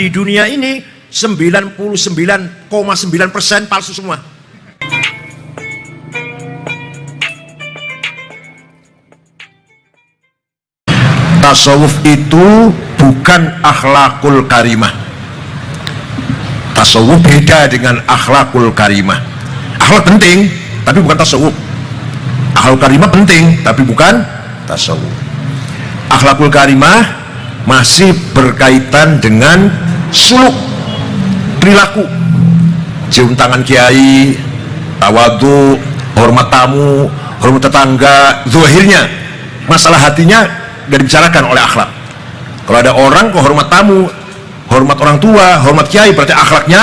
di dunia ini 99,9% palsu semua. Tasawuf itu bukan akhlakul karimah. Tasawuf beda dengan akhlakul karimah. Akhlak penting, tapi bukan tasawuf. Akhlakul karimah penting, tapi bukan tasawuf. Akhlakul karimah masih berkaitan dengan suluk, perilaku, cium tangan kiai, tawadhu, hormat tamu, hormat tetangga, zahirnya. Masalah hatinya tidak dibicarakan oleh akhlak. Kalau ada orang kok hormat tamu, hormat orang tua, hormat kiai, berarti akhlaknya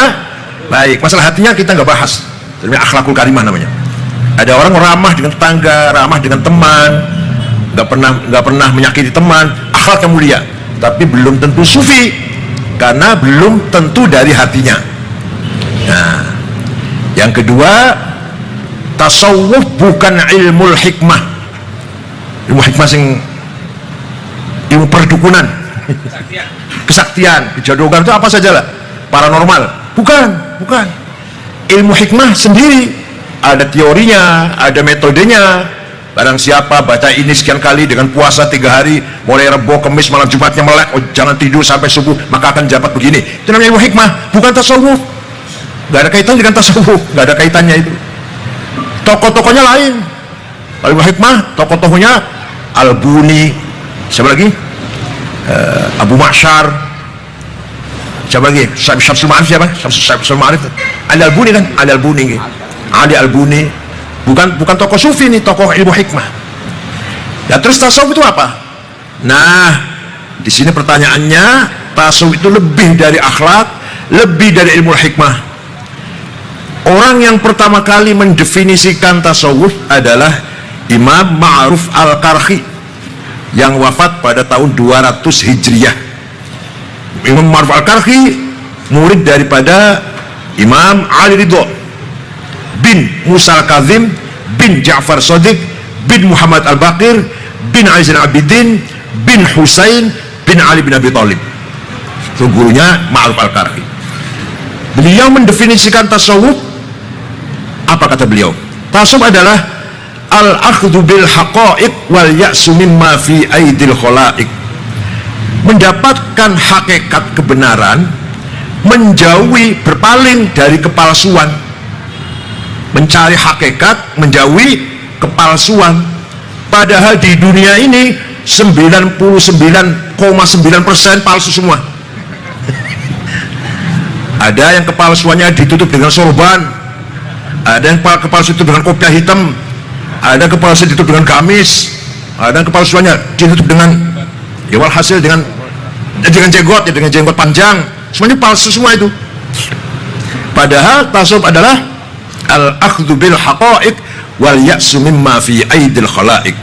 baik. Masalah hatinya kita nggak bahas. Jadi akhlakul karimah namanya. Ada orang ramah dengan tetangga, ramah dengan teman, nggak pernah menyakiti teman, akhlaknya mulia. Tapi belum tentu sufi, karena belum tentu dari hatinya. Nah, yang kedua, tasawuf bukan ilmu hikmah. Ilmu hikmah sing ilmu perdukunan, kesaktian, kejadogan itu apa saja lah, paranormal. Bukan. Ilmu hikmah sendiri ada teorinya, ada metodenya. Barang siapa baca ini sekian kali dengan puasa 3 hari, mulai Rebo, Kemis, malam Jumatnya melek, oh, jangan tidur sampai subuh, maka akan dapat begini. Itu namanya ilmu hikmah, bukan tasawuf. Gak ada kaitan dengan tasawuf, gak ada kaitannya itu. Tokoh-tokohnya lain. Ilmu hikmah, tokoh-tokohnya Al-Buni, siapa lagi? Abu Ma'syar, siapa lagi? Syamsul Ma'arif, siapa? Syamsul Ma'arif, Ali Al-Buni kan? Ali Al-Buni, Ali Al-Buni. Bukan tokoh sufi nih, tokoh ilmu hikmah. Ya terus tasawuf itu apa? Nah, di sini pertanyaannya, tasawuf itu lebih dari akhlak, lebih dari ilmu hikmah. Orang yang pertama kali mendefinisikan tasawuf adalah Imam Ma'ruf Al-Karhi yang wafat pada tahun 200 Hijriah. Imam Ma'ruf Al-Karhi murid daripada Imam Ali Ridho bin Musa Al-Kazim bin Ja'far Shadiq bin Muhammad Al-Baqir bin Ali Zain Abidin bin Husain bin Ali bin Abi Thalib. Itu gurunya Ma'ruf Al-Karhi. Beliau mendefinisikan tasawuf. Apa kata beliau? Tasawuf adalah al-akhdhu bil haqa'iq wal ya'su mimma fi aidil khalaiq. Mendapatkan hakikat kebenaran, menjauhi, berpaling dari kepalsuan. Mencari hakikat, menjauhi kepalsuan. Padahal di dunia ini 99,9% palsu semua. Ada yang kepalsuannya ditutup dengan sorban, ada yang kepalsuan itu dengan kopiah hitam, ada kepalsuan ditutup dengan gamis, ada kepalsuannya ditutup dengan, ya walhasil dengan jenggot, ya dengan jenggot panjang. Semuanya palsu semua itu. Padahal tasawuf adalah al-akhdhu bil haqa'iq wal ya'su mimma fi aidil khalaiq.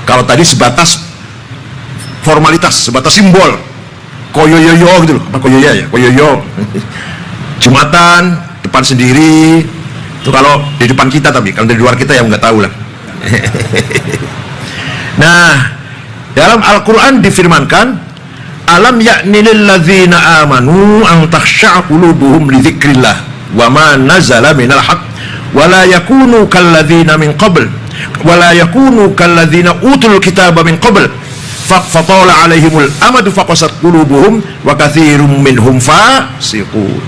Kalau tadi sebatas formalitas, sebatas simbol, koyoyoyo gitu loh, apa koyoya ya, koyoyo. Jumatan depan sendiri itu kalau di depan kita, tapi kalau di luar kita ya nggak tahu lah. Nah, dalam Al-Quran difirmankan, alam ya'ni lil ladzina amanu an takhsha'a qulubuhum li dzikrillah wa ma nazala minal haqq wa la yakunu kalladzina min qabl wa la yakunu kalladzina utul kitaba min qabl fatala alaihimul amadu faqasat qulubuhum wa katsirum minhum fasiqun.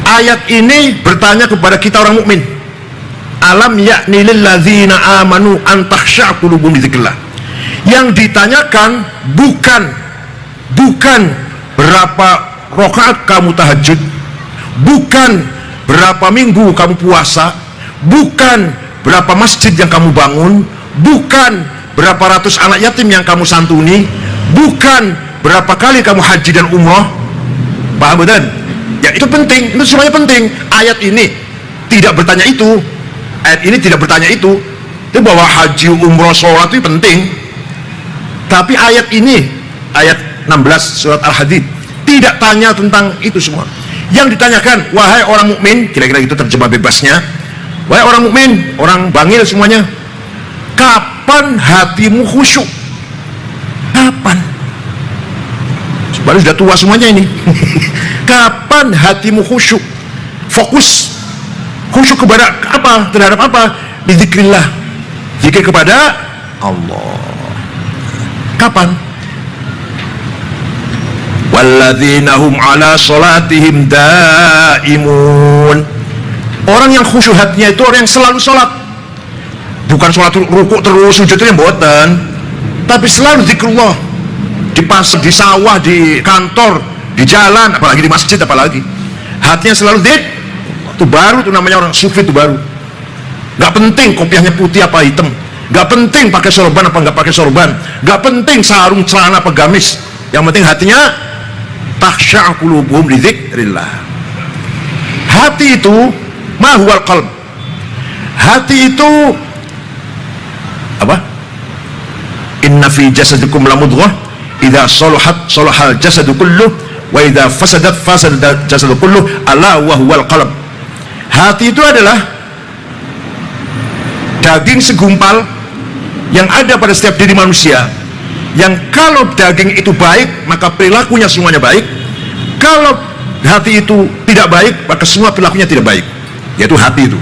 Ayat ini bertanya kepada kita orang mukmin. Alam ya'ni lil ladzina amanu an takhsha'a qulubuhum li dzikrillah. Yang ditanyakan bukan berapa rakaat kamu tahajud, bukan berapa minggu kamu puasa, bukan berapa masjid yang kamu bangun, bukan berapa ratus anak yatim yang kamu santuni, bukan berapa kali kamu haji dan umroh. Paham betul? Ya itu penting, itu semuanya penting. Ayat ini tidak bertanya itu. Ayat ini tidak bertanya itu. Itu bahwa haji, umroh, sholat itu penting. Tapi ayat ini, ayat 16 surat Al-Hadid, tidak tanya tentang itu semua. Yang ditanyakan, wahai orang mukmin, kira-kira itu terjemah bebasnya, wahai orang mukmin, orang bangil semuanya, kapan hatimu khusyuk? Kapan? baru sudah tua semuanya ini. Kapan hatimu khusyuk, fokus, khusyuk kepada apa, terhadap apa? Bizikrillah, zikir kepada Allah. Kapan? Walladzina hum ala salatihim daimun. Orang yang khusyuk hatinya itu orang yang selalu sholat, bukan sholat rukuk terus sujud itu yang buatan, tapi selalu zikrullah, di pasar, di sawah, di kantor, di jalan, apalagi di masjid, apalagi hatinya selalu zikr. Itu baru, itu namanya orang sufi, itu baru. Gak penting kopiahnya putih apa hitam, gak penting pakai sorban apa gak pakai sorban, gak penting sarung celana apa gamis, yang penting hatinya takhsha' qulubuhum li dzikrillah. Hati itu ma huwal qalb. Hati itu apa? Inna fi jasadikum lamudghah idza salahat salahal jasadu kulluh wa idza fasadat fasada jasadu kulluh ala wa huwal qalb. Hati itu adalah daging segumpal yang ada pada setiap diri manusia, yang kalau daging itu baik maka perilakunya semuanya baik, kalau hati itu tidak baik maka semua perilakunya tidak baik. Yaitu hati itu.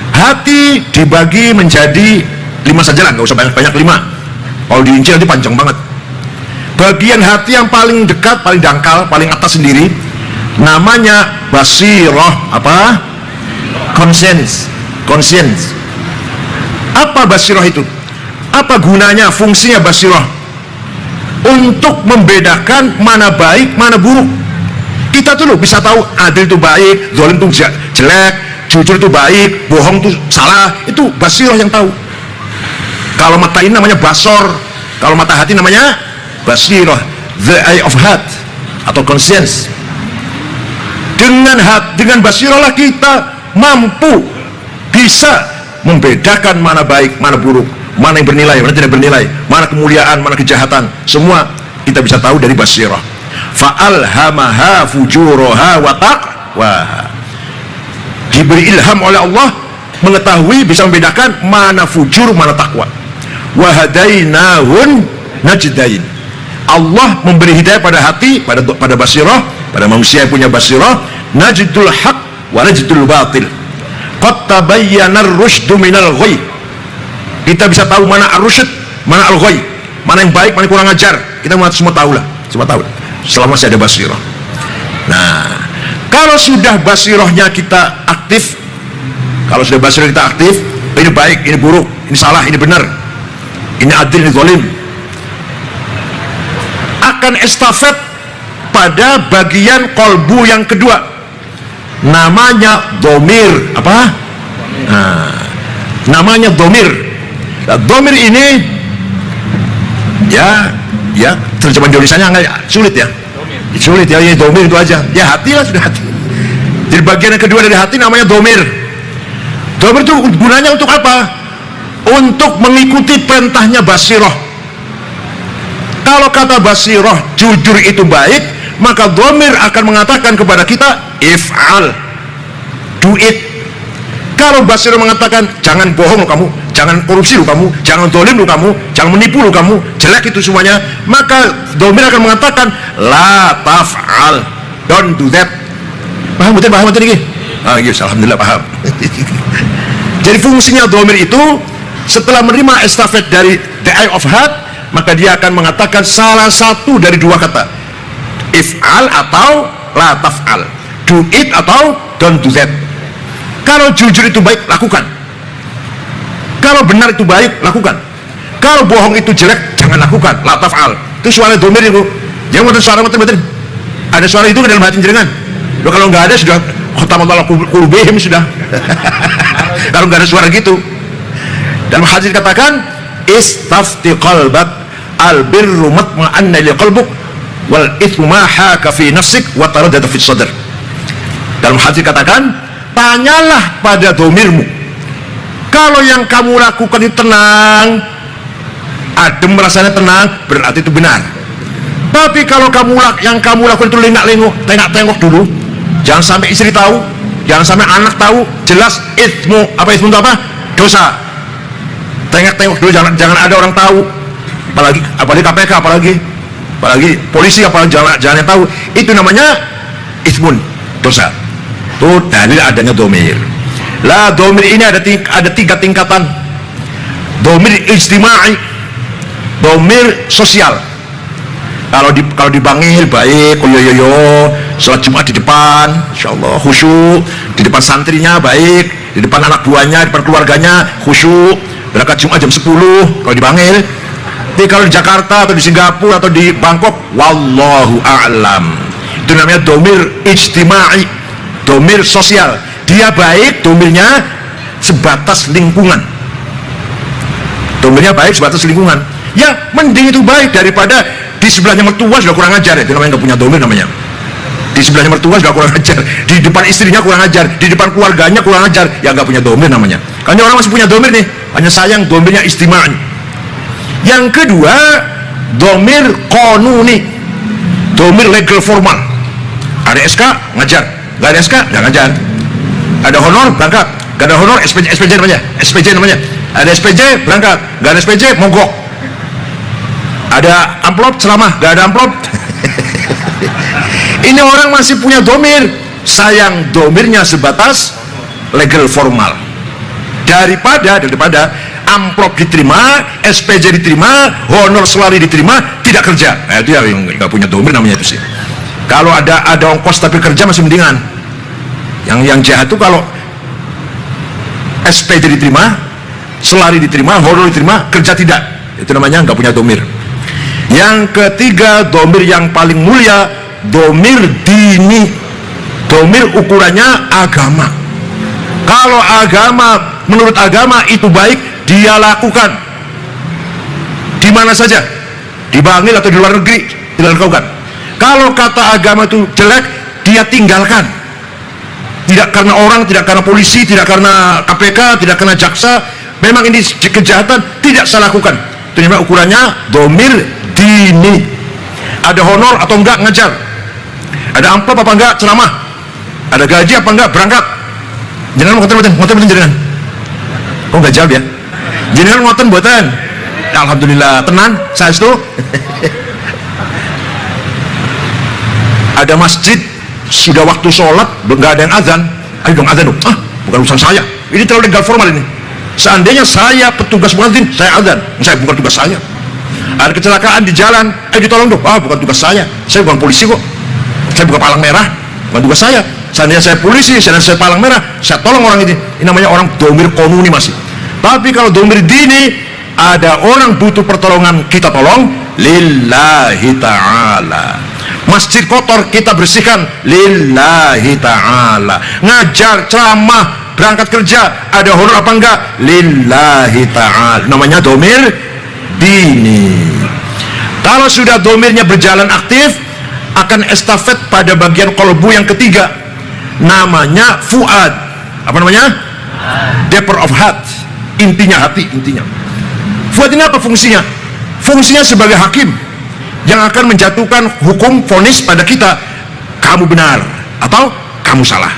Hati dibagi menjadi 5 saja lah, nggak usah banyak-banyak 5. Kalau dirinci nanti panjang banget. Bagian hati yang paling dekat, paling dangkal, paling atas sendiri namanya basirah. Apa? Conscience. Apa basirah itu? Apa gunanya, fungsinya basirah? Untuk membedakan mana baik, mana buruk. Kita tuh loh bisa tahu adil itu baik, zalim itu jelek, jujur itu baik, bohong itu salah. Itu basirah yang tahu. Kalau mata ini namanya basor, kalau mata hati namanya basirah, the eye of heart atau conscience. Dengan basirah lah kita mampu bisa membedakan mana baik, mana buruk, mana yang bernilai, mana tidak bernilai, mana kemuliaan, mana kejahatan. Semua kita bisa tahu dari basirah. Fa'alhamaha fujuraha wa taqwaha. Diberi ilham oleh Allah mengetahui, bisa membedakan mana fujur, mana takwa. Wa hadainahun najdain. Allah memberi hidayah pada hati, pada basirah, pada manusia yang punya basirah. Najdul haq wa najdul batil. Qad tabayyana ar-rusydu minal ghayy. Kita bisa tahu mana ar-rusyd, mana al-ghayy, mana yang baik, mana yang kurang ajar. Kita semua tahu lah, semua tahu selama masih ada basirah. Nah, kalau sudah basirahnya kita aktif, kalau sudah basirah kita aktif, ini baik, ini buruk, ini salah, ini benar, ini adil, ini zalim, akan estafet pada bagian kolbu yang kedua, namanya domir. Apa? Nah, namanya domir. Nah, domir ini ya terjemahan Indonesianya nggak sulit ya, sulit ya, ini domir itu aja ya, hati lah, sudah hati. Jadi bagian yang kedua dari hati namanya domir. Domir itu gunanya untuk apa? Untuk mengikuti perintahnya basirah. Kalau kata basirah jujur itu baik, maka domir akan mengatakan kepada kita if'al, do it. Kalau basirah mengatakan jangan bohong lo kamu, jangan korupsi lo kamu, jangan dolim lo kamu, jangan menipu lo kamu, jelek itu semuanya, maka domir akan mengatakan la taf'al, don't do that. Paham betul ini? Yes, alhamdulillah paham. Jadi fungsinya domir itu setelah menerima estafet dari the eye of heart, maka dia akan mengatakan salah satu dari dua kata, if'al atau la taf'al, do it atau don't do that. Kalau jujur itu baik, lakukan. Kalau benar itu baik, lakukan. Kalau bohong itu jelek, jangan lakukan. La taf'al. Itu suara domir itu. Jangan ada suara betul-betul. Ada suara itu ke dalam hati jenengan. Loh, kalau nggak ada sudah khatamallahu qulubihim sudah. Kalau nggak ada suara gitu. Dalam hadis dikatakan istafti qalbak albirru matma'anna li qalbuk wal ithmu ma haka fi nafsik wa taraddada fi sadr. Dalam hadis dikatakan tanyalah pada domirmu, kalau yang kamu lakukan itu tenang, adem, rasanya tenang, berarti itu benar. Tapi kalau yang kamu lakukan itu lengak-lengok, tengok-tengok dulu, jangan sampai istri tahu, jangan sampai anak tahu, jelas ismu. Apa ismu itu apa? Dosa. Tengok-tengok dulu, jangan ada orang tahu, apalagi KPK, apalagi apalagi polisi, apalagi jangan tahu, itu namanya ismun, dosa. Itu dalil adanya domir. Lah domir ini ada tiga tingkatan. Domir ijtimai, domir sosial. Kalau dibangil baik, yo sholat Jumat di depan, insyaallah khusyuk, di depan santrinya baik, di depan anak buahnya, di depan keluarganya khusyuk, berangkat Jumat jam 10 kalau dibangil. Tapi kalau di Jakarta atau di Singapura atau di Bangkok, wallahu a'lam, itu namanya domir ijtimai, domir sosial. Dia baik, domirnya sebatas lingkungan, domirnya baik sebatas lingkungan. Ya mending itu baik daripada di sebelahnya mertua sudah kurang ajar, itu namanya nggak punya domir namanya. Di sebelahnya mertua sudah kurang ajar, di depan istrinya kurang ajar, di depan keluarganya kurang ajar, ya nggak punya domir namanya. Karena orang masih punya domir nih, hanya sayang domirnya istimai. Yang kedua, domir konuni, domir legal formal. Ada SK ngajar, nggak ada SK nggak ngajar. Ada honor berangkat, nggak ada honor SPJ namanya, Ada SPJ berangkat, nggak ada SPJ mogok. Ada amplop ceramah, nggak ada amplop. Ini orang masih punya domir, sayang domirnya sebatas legal formal. Daripada amplop diterima, SPJ diterima, honor selari diterima, tidak kerja. Nah, itu yang nggak punya domir namanya itu sih. Kalau ada ongkos tapi kerja masih mendingan. Yang jahat tuh kalau SPJ diterima, selari diterima, honor diterima, kerja tidak. Itu namanya nggak punya domir. Yang ketiga, domir yang paling mulia, domir dini. Domir ukurannya agama. Kalau agama, menurut agama itu baik, dia lakukan di mana saja, di Bangil atau di luar negeri, tidak lakukan. Kalau kata agama itu jelek, dia tinggalkan. Tidak karena orang, tidak karena polisi, tidak karena KPK, tidak karena jaksa. Memang ini kejahatan, tidak saya lakukan. Itu namanya ukurannya domir dini. Ada honor atau enggak ngajar, ada amplop apa enggak ceramah, ada gaji apa enggak berangkat. Jangan ngoten jenengan. Kok enggak jawab ya? Jenengan ngoten mboten? Alhamdulillah tenan saestu. Ada masjid sudah waktu sholat enggak ada yang azan, ayo dong azan dong. Bukan urusan saya, ini terlalu legal formal ini. Seandainya saya petugas muadzin, saya azan, saya bukan tugas saya. Ada kecelakaan di jalan, ayo ditolong dong. Bukan tugas saya bukan polisi kok, saya bukan palang merah, bukan tugas saya. Seandainya saya polisi, seandainya saya palang merah, saya tolong orang ini. Ini namanya orang domir konuni masih. Tapi kalau domir dini, ada orang butuh pertolongan, kita tolong lillahi ta'ala. Masjid kotor, kita bersihkan lillahi ta'ala. Ngajar, ceramah, berangkat kerja, ada honor apa enggak, lillahi ta'ala. Namanya domir dini. Kalau sudah domirnya berjalan aktif, akan estafet pada bagian kolbu yang ketiga, namanya fuad. Apa namanya? Deeper of heart, intinya hati, intinya. Fuad ini apa fungsinya? Fungsinya sebagai hakim yang akan menjatuhkan hukum vonis pada kita, kamu benar atau kamu salah.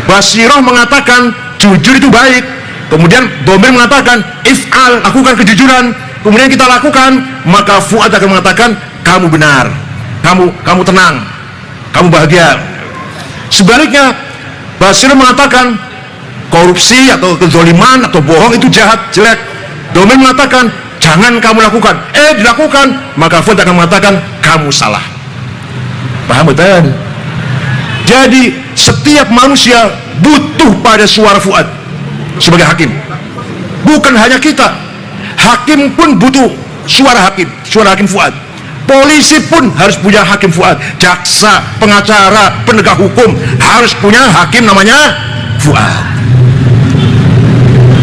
Basiroh mengatakan jujur itu baik, kemudian domir mengatakan if'al, lakukan kejujuran, kemudian kita lakukan, maka fuad akan mengatakan kamu benar, kamu tenang, kamu bahagia. Sebaliknya Basiroh mengatakan korupsi atau kezaliman atau bohong itu jahat, jelek, domir mengatakan jangan kamu lakukan, dilakukan, maka fuad akan mengatakan kamu salah. Paham betul? Jadi setiap manusia butuh pada suara fuad sebagai hakim. Bukan hanya kita, hakim pun butuh suara hakim fuad. Polisi pun harus punya hakim fuad. Jaksa, pengacara, penegak hukum harus punya hakim namanya fuad.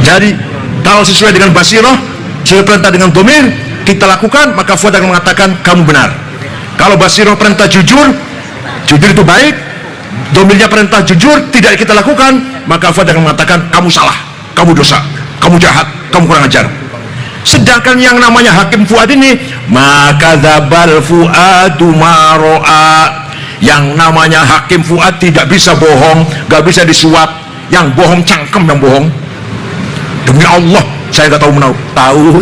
Jadi kalau sesuai dengan basiroh, sesuai perintah dengan domir, kita lakukan, maka fuad akan mengatakan kamu benar. Kalau basiroh perintah jujur itu baik, domirnya perintah jujur tidak kita lakukan, maka fuad akan mengatakan kamu salah, kamu dosa, kamu jahat, kamu kurang ajar. Sedangkan yang namanya hakim fuad ini, maka dzabal fuadu maro'a. Yang namanya hakim fuad tidak bisa bohong, gak bisa disuap. Yang bohong cangkem, yang bohong. Demi Allah, saya gak tahu menau. Tahu.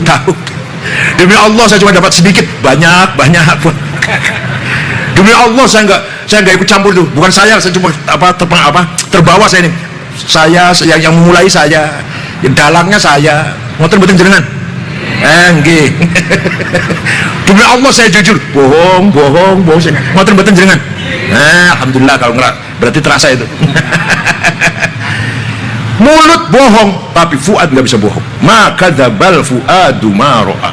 Demi Allah saya cuma dapat sedikit, banyak. Demi Allah saya nggak ikut campur itu. Bukan saya cuma terbawa saya ini. Saya yang memulai saya, yang dalangnya saya. Ngoten mboten jenengan. Nggih. Demi Allah saya jujur, bohong. Ngoten mboten jenengan. Alhamdulillah kalau ngerak, berarti terasa itu. Mulut bohong, tapi fuad nggak bisa bohong. Maka dzabal fuadu ma ra'a.